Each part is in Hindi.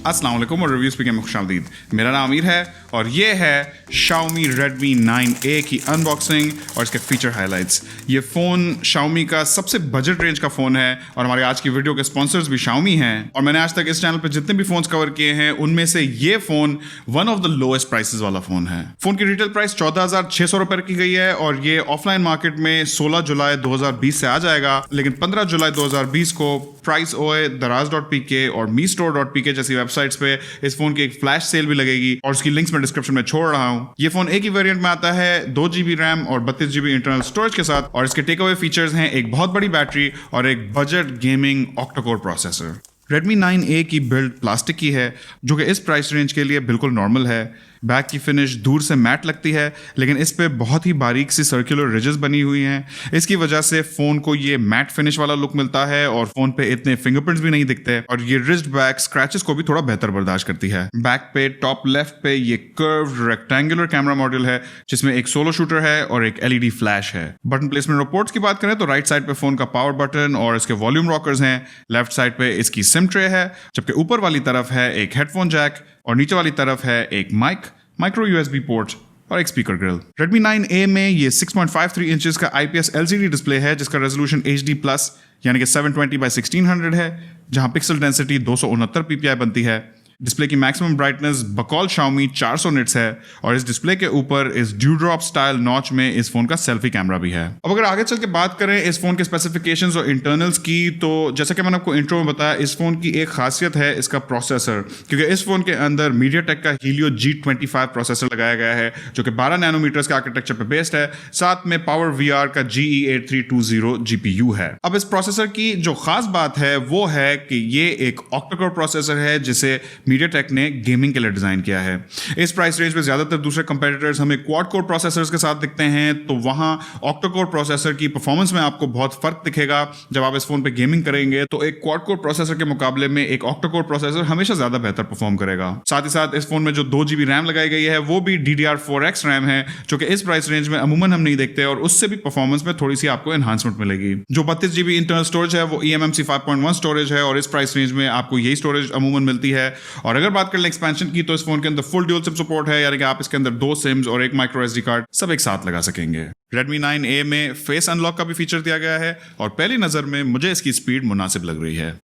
अस्सलाम वालेकुम और रिव्यू स्पीकर में खुशामदीद। मेरा नाम अमीर है और ये है Xiaomi Redmi 9A की अनबॉक्सिंग और इसके फीचर हाइलाइट्स। ये फ़ोन Xiaomi का सबसे बजट रेंज का फ़ोन है और हमारी आज की वीडियो के स्पॉन्सर्स भी Xiaomi हैं। और मैंने आज तक इस चैनल पर जितने भी फ़ोन्स कवर किए हैं उनमें से ये phone one of the lowest prices वाला फ़ोन है। फ़ोन की रिटेल प्राइस 14,600 रुपये की गई है और ये ऑफलाइन मार्केट में 16 जुलाई 2020 से आ जाएगा, लेकिन 15 जुलाई 2020 को प्राइस ओए, दराज.pk और मीस्टोर.pk जैसी वेबसाइट्स पे इस फोन की एक फ्लैश सेल भी लगेगी और उसकी लिंक्स मैं डिस्क्रिप्शन में छोड़ रहा हूं। ये फोन एक ही वेरिएंट में आता है 2GB रैम और 32GB इंटरनल स्टोरेज के साथ और इसके टेक अवे फीचर्स हैं एक बहुत बड़ी बैटरी और एक budget gaming octa-core processor. Redmi 9A की बिल्ड प्लास्टिक की है जो कि इस प्राइस रेंज के लिए बिल्कुल नॉर्मल है। बैक की फिनिश दूर से मैट लगती है लेकिन इस पे बहुत ही बारीक सी सर्कुलर रिजेस बनी हुई हैं। इसकी वजह से फ़ोन को ये मैट फिनिश वाला लुक मिलता है और फ़ोन पे इतने फिंगरप्रिंट्स भी नहीं दिखते और ये रिस्ट बैक स्क्रैचेस को भी थोड़ा बेहतर बर्दाश्त करती है। बैक पे टॉप लेफ्ट पे ये कर्व्ड रेक्टेंगुलर कैमरा मॉड्यूल है जिसमें एक सोलो शूटर है और एक LED फ्लैश है। बटन प्लेसमेंट और पोर्ट्स की बात करें तो राइट साइड पे फ़ोन का पावर बटन और इसके वॉल्यूम रॉकर्स हैं। लेफ्ट साइड पे इसकी सिम ट्रे है, जबकि ऊपर वाली तरफ है एक हेडफोन जैक और नीचे वाली तरफ है एक माइक्रो USB पोर्ट और एक स्पीकर ग्रिल। Redmi 9A में ये 6.53 इंचेस का IPS LCD डिस्प्ले है जिसका रेजोल्यूशन HD+ यानी कि 720x1600 है, जहां पिक्सल डेंसिटी 269 ppi बनती है। डिस्प्ले की मैक्सिमम ब्राइटनेस बकौल Xiaomi 400 निट्स है और इस डिस्प्ले के ऊपर इस ड्यू ड्रॉप स्टाइल नॉच में इस फोन का सेल्फी कैमरा भी है। अब अगर आगे चल के बात करें इस फोन के स्पेसिफिकेशंस और इंटरनल्स की, तो जैसा कि मैंने आपको इंट्रो में बताया, इस फोन की एक खासियत है इसका प्रोसेसर, क्योंकि इस फोन के अंदर MediaTek का Helio G25 प्रोसेसर लगाया गया है जो कि 12 नैनोमीटर्स के आर्किटेक्चर पर बेस्ड है। साथ में पावर VR का GE8320 GPU है। अब इस प्रोसेसर की जो खास बात है वो है कि ये एक ऑक्टा-कोर प्रोसेसर है जिसे MediaTek ने गेमिंग के लिए डिजाइन किया है। इस प्राइस रेंज में ज्यादातर दूसरे कंपेटिटर्स हमें क्वाड कोर प्रोसेसर्स के साथ दिखते हैं, तो वहां ऑक्टा-कोर प्रोसेसर की परफॉर्मेंस में आपको बहुत फर्क दिखेगा जब आप इस फोन पे गेमिंग करेंगे। तो एक क्वाड कोर प्रोसेसर के मुकाबले में एक ऑक्टा-कोर प्रोसेसर हमेशा ज्यादा बेहतर परफॉर्म करेगा। साथ ही साथ इस फोन में जो 2GB रैम लगाई गई है वो भी DDR4X रैम है जो कि इस प्राइस रेंज में अमूमन हम नहीं देखते और उससे भी परफॉर्मेंस में थोड़ी सी आपको एनहांसमेंट मिलेगी। जो 32GB इंटरनल स्टोरेज है वो eMMC 5.1 स्टोरेज है और इस प्राइस रेंज में आपको यही स्टोरेज अमूमन मिलती है। और अगर बात कर लें एक्सपेंशन की तो इस फोन के अंदर फुल ड्यूल सिम सपोर्ट है, यानी कि आप इसके अंदर 2 सिम्स और एक माइक्रो SD कार्ड सब एक साथ लगा सकेंगे। Redmi 9A में फेस अनलॉक का भी फीचर दिया गया है और पहली नजर में मुझे इसकी स्पीड मुनासिब लग रही है।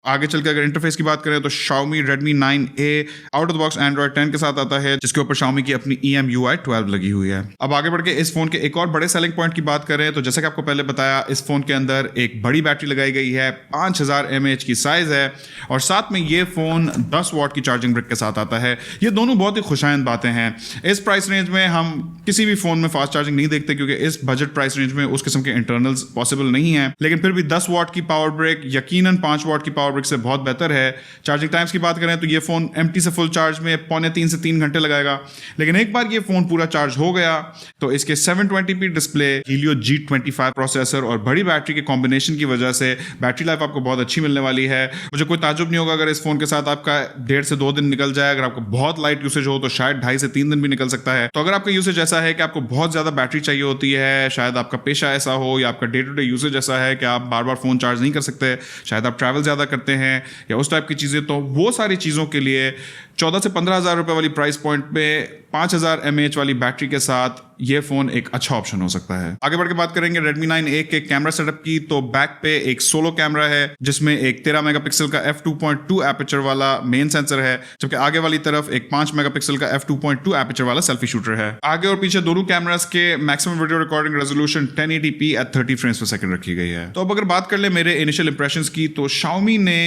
आगे चलकर अगर इंटरफेस की बात करें तो Xiaomi Redmi 9A out of the box Android 10 के साथ आता है जिसके ऊपर Xiaomi की अपनी EMUI 12 लगी हुई है। अब आगे बढ़ के इस फोन के एक और बड़े सेलिंग पॉइंट की बात करें तो जैसा कि आपको पहले बताया, इस फोन के अंदर एक बड़ी बैटरी लगाई गई है, 5000 mAh की साइज है और साथ में ये फोन 10 वॉट की चार्जिंग ब्रिक के साथ आता है। ये दोनों बहुत ही खुशाइंद बातें हैं। इस प्राइस रेंज में हम किसी भी फोन में फास्ट चार्जिंग नहीं देखते क्योंकि इस बजट प्राइस रेंज में उस किस्म के इंटरनल्स पॉसिबल नहीं है, लेकिन फिर भी 10 वॉट की पावर ब्रिक यकीनन 5 वॉट की पावर ब्रिक से बहुत बेहतर है। चार्जिंग टाइम्स की बात करें तो ये फोन एम्प्टी से फुल चार्ज में 2.25 से 3 घंटे लगाएगा, लेकिन एक बार ये फोन पूरा चार्ज हो गया तो इसके 720p display, Helio G25 processor और बड़ी बैटरी के कॉम्बिनेशन की वजह से बैटरी लाइफ आपको बहुत अच्छी मिलने वाली है। मुझे कोई ताजुब नहीं होगा अगर इस फोन के साथ आपका 1.5 से 2 दिन निकल जाए। अगर आपको बहुत लाइट यूसेज हो तो शायद 2.5 से 3 दिन भी निकल सकता है। तो अगर आपका यूसेज ऐसा है कि आपको बहुत ज्यादा बैटरी चाहिए होती है, शायद आपका पेशा ऐसा हो या आपका डे टू डे यूसेज ऐसा है कि आप बार बार फोन चार्ज नहीं कर सकते, शायद आप ट्रैवल ज्यादा करते हैं या उस टाइप की चीजें, तो वो सारी चीजों के लिए 14 से 15,000 रुपए वाली प्राइस पॉइंट पे 5000 mAh वाली बैटरी के साथ ये फोन एक अच्छा ऑप्शन हो सकता है। आगे बढ़ के बात करेंगे Redmi 9A के कैमरा सेटअप की, तो बैक पे एक सोलो कैमरा है जिसमें एक 13 मेगापिक्सल का f2.2 एपर्चर वाला मेन सेंसर है, जबकि आगे वाली तरफ एक 5 मेगापिक्सल का f2.2 एपर्चर वाला सेल्फी शूटर है। आगे और पीछे दोनों कैमरास के maximum video recording resolution 1080p at 30 frames पर सेकंड रखी गई है। तो अब अगर बात कर ले मेरे इनिशियल इंप्रेशंस की, तो Xiaomi ने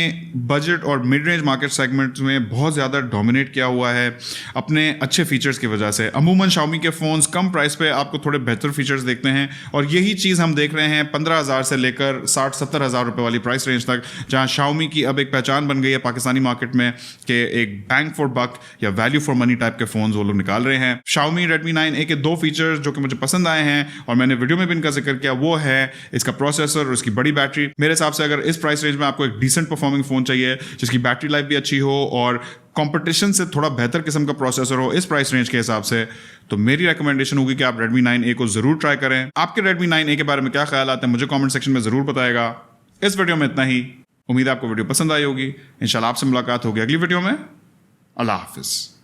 बजट और मिड रेंज मार्केट सेगमेंट्स में बहुत ज्यादा डोमिनेट किया हुआ है अपने अच्छे फीचर्स की वजह से। अमूमन Xiaomi के फोन्स कम प्राइस पे आपको थोड़े बेहतर फीचर्स देखते हैं और यही चीज हम देख रहे हैं 15,000 से लेकर 60-70 हज़ार रुपए वाली प्राइस रेंज तक, जहां Xiaomi की अब एक पहचान बन गई है पाकिस्तानी मार्केट में कि एक बैंग फॉर बक या वैल्यू फॉर मनी टाइप के फोन्स वो लोग निकाल रहे हैं। Xiaomi Redmi 9A के 2 फीचर्स जो कि मुझे पसंद आए हैं और मैंने वीडियो में भी इनका जिक्र किया, वो है इसका प्रोसेसर और उसकी बड़ी बैटरी। मेरे हिसाब से अगर इस प्राइस रेंज में आपको एक डिसेंट परफॉर्मिंग फोन चाहिए जिसकी बैटरी लाइफ भी अच्छी हो और कंपटीशन से थोड़ा बेहतर किस्म का प्रोसेसर हो इस प्राइस रेंज के हिसाब से, तो मेरी रिकमेंडेशन होगी कि आप Redmi 9A को जरूर ट्राई करें। आपके Redmi 9A के बारे में क्या ख्याल आते हैं मुझे कमेंट सेक्शन में जरूर बताएगा। इस वीडियो में इतना ही। उम्मीद है आपको वीडियो पसंद आई होगी। इंशाल्लाह आपसे मुलाकात होगी अगली वीडियो में। अल्लाह हाफिज़।